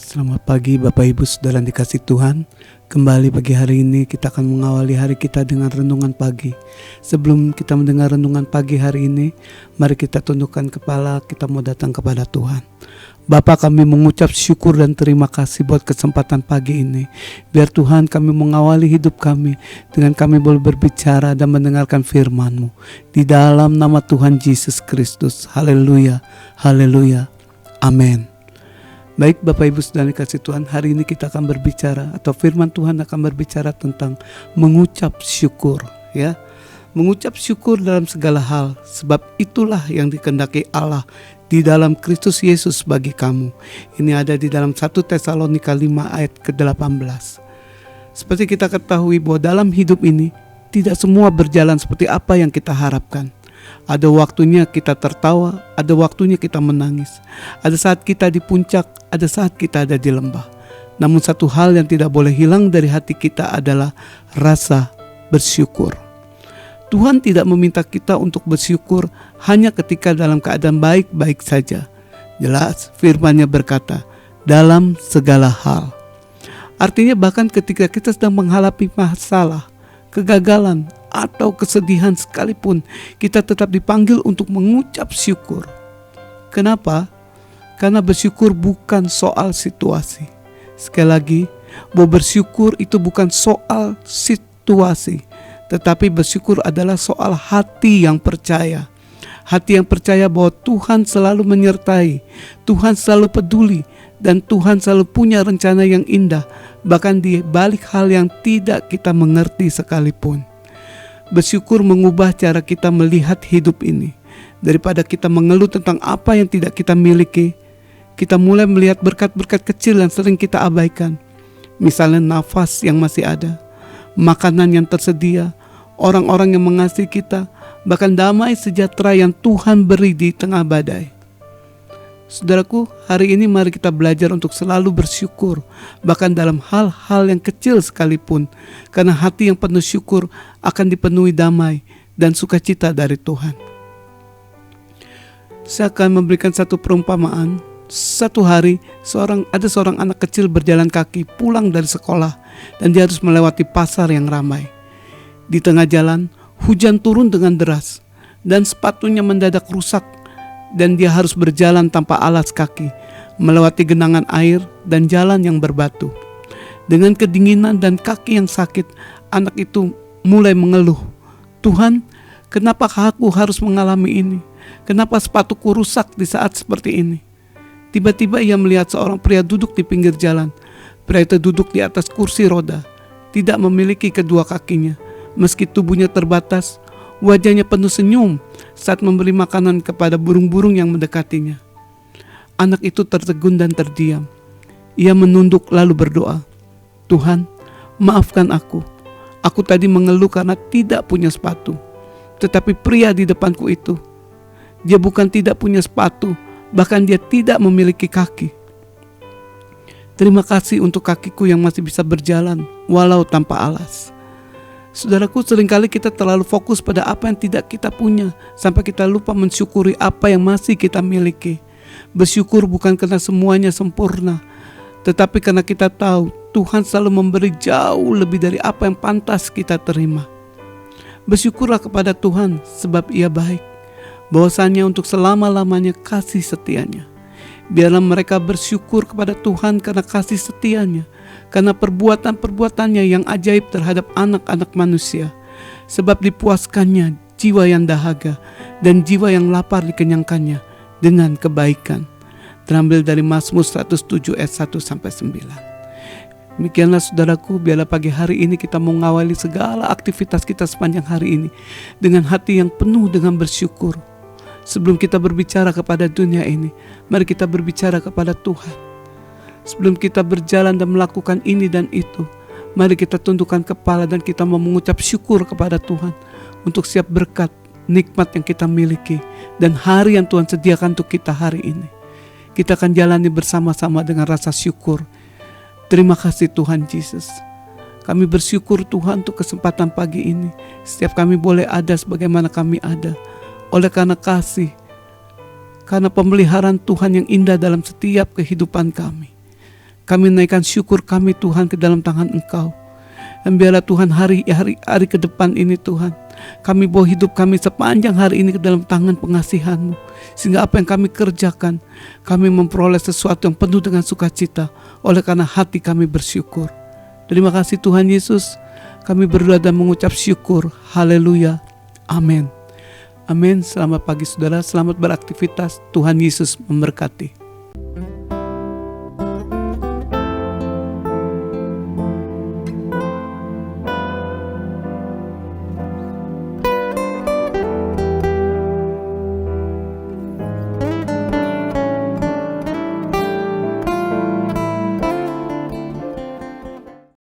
Selamat pagi Bapak Ibu Saudara yang dikasih Tuhan. Kembali pagi hari ini kita akan mengawali hari kita dengan renungan pagi. Sebelum kita mendengar renungan pagi hari ini, mari kita tundukkan kepala, kita mau datang kepada Tuhan. Bapa, kami mengucap syukur dan terima kasih buat kesempatan pagi ini. Biar Tuhan kami mengawali hidup kami dengan kami boleh berbicara dan mendengarkan firman-Mu. Di dalam nama Tuhan Yesus Kristus. Haleluya, haleluya, amin. Baik Bapak Ibu Saudara kasih Tuhan, hari ini kita akan berbicara atau firman Tuhan akan berbicara tentang mengucap syukur, ya. Mengucap syukur dalam segala hal, sebab itulah yang dikehendaki Allah di dalam Kristus Yesus bagi kamu. Ini ada di dalam 1 Tesalonika 5 ayat ke-18. Seperti kita ketahui bahwa dalam hidup ini tidak semua berjalan seperti apa yang kita harapkan. Ada waktunya kita tertawa, ada waktunya kita menangis. Ada saat kita di puncak, ada saat kita ada di lembah. Namun satu hal yang tidak boleh hilang dari hati kita adalah rasa bersyukur. Tuhan tidak meminta kita untuk bersyukur hanya ketika dalam keadaan baik-baik saja. Jelas firman-Nya berkata, dalam segala hal. Artinya bahkan ketika kita sedang menghadapi masalah, kegagalan, atau kesedihan sekalipun, kita tetap dipanggil untuk mengucap syukur. Kenapa? Karena bersyukur bukan soal situasi. Sekali lagi, bahwa bersyukur itu bukan soal situasi, tetapi bersyukur adalah soal hati yang percaya. Hati yang percaya bahwa Tuhan selalu menyertai, Tuhan selalu peduli, dan Tuhan selalu punya rencana yang indah, bahkan di balik hal yang tidak kita mengerti sekalipun. Bersyukur mengubah cara kita melihat hidup ini. Daripada kita mengeluh tentang apa yang tidak kita miliki, kita mulai melihat berkat-berkat kecil yang sering kita abaikan. Misalnya nafas yang masih ada, makanan yang tersedia, orang-orang yang mengasihi kita, bahkan damai sejahtera yang Tuhan beri di tengah badai. Saudaraku, hari ini mari kita belajar untuk selalu bersyukur, bahkan dalam hal-hal yang kecil sekalipun, karena hati yang penuh syukur akan dipenuhi damai dan sukacita dari Tuhan. Saya akan memberikan satu perumpamaan. Satu hari ada seorang anak kecil berjalan kaki pulang dari sekolah, dan dia harus melewati pasar yang ramai. Di tengah jalan, hujan turun dengan deras, dan sepatunya mendadak rusak, dan dia harus berjalan tanpa alas kaki, melewati genangan air dan jalan yang berbatu. Dengan kedinginan dan kaki yang sakit, anak itu mulai mengeluh, "Tuhan, kenapa aku harus mengalami ini? Kenapa sepatuku rusak di saat seperti ini?" Tiba-tiba ia melihat seorang pria duduk di pinggir jalan. Pria itu duduk di atas kursi roda, tidak memiliki kedua kakinya. Meski tubuhnya terbatas, wajahnya penuh senyum saat memberi makanan kepada burung-burung yang mendekatinya. Anak itu tertegun dan terdiam. Ia menunduk lalu berdoa, "Tuhan, maafkan aku. Aku tadi mengeluh karena tidak punya sepatu. Tetapi pria di depanku itu, dia bukan tidak punya sepatu, bahkan dia tidak memiliki kaki. Terima kasih untuk kakiku yang masih bisa berjalan walau tanpa alas." Saudaraku, seringkali kita terlalu fokus pada apa yang tidak kita punya, sampai kita lupa mensyukuri apa yang masih kita miliki. Bersyukur bukan karena semuanya sempurna, tetapi karena kita tahu Tuhan selalu memberi jauh lebih dari apa yang pantas kita terima. Bersyukurlah kepada Tuhan sebab Ia baik, bahwasanya untuk selama-lamanya kasih setianya. Biarlah mereka bersyukur kepada Tuhan karena kasih setianya, karena perbuatan-perbuatannya yang ajaib terhadap anak-anak manusia. Sebab dipuaskannya jiwa yang dahaga, dan jiwa yang lapar dikenyangkannya dengan kebaikan. Terambil dari Mazmur 107 ayat 1-9. Demikianlah saudaraku, biarlah pagi hari ini kita mengawali segala aktivitas kita sepanjang hari ini dengan hati yang penuh dengan bersyukur. Sebelum kita berbicara kepada dunia ini, mari kita berbicara kepada Tuhan. Sebelum kita berjalan dan melakukan ini dan itu, mari kita tundukkan kepala dan kita mau mengucap syukur kepada Tuhan untuk setiap berkat, nikmat yang kita miliki, dan hari yang Tuhan sediakan untuk kita hari ini. Kita akan jalani bersama-sama dengan rasa syukur. Terima kasih Tuhan Yesus. Kami bersyukur Tuhan untuk kesempatan pagi ini. Setiap kami boleh ada sebagaimana kami ada, oleh karena kasih, karena pemeliharaan Tuhan yang indah dalam setiap kehidupan kami. Kami naikkan syukur kami Tuhan ke dalam tangan Engkau. Dan biarlah Tuhan hari ke depan ini Tuhan, kami bawa hidup kami sepanjang hari ini ke dalam tangan pengasihan-Mu. Sehingga apa yang kami kerjakan, kami memperoleh sesuatu yang penuh dengan sukacita, oleh karena hati kami bersyukur. Terima kasih Tuhan Yesus. Kami berdoa dan mengucap syukur. Haleluya. Amin. Amin. Selamat pagi saudara, selamat beraktivitas. Tuhan Yesus memberkati.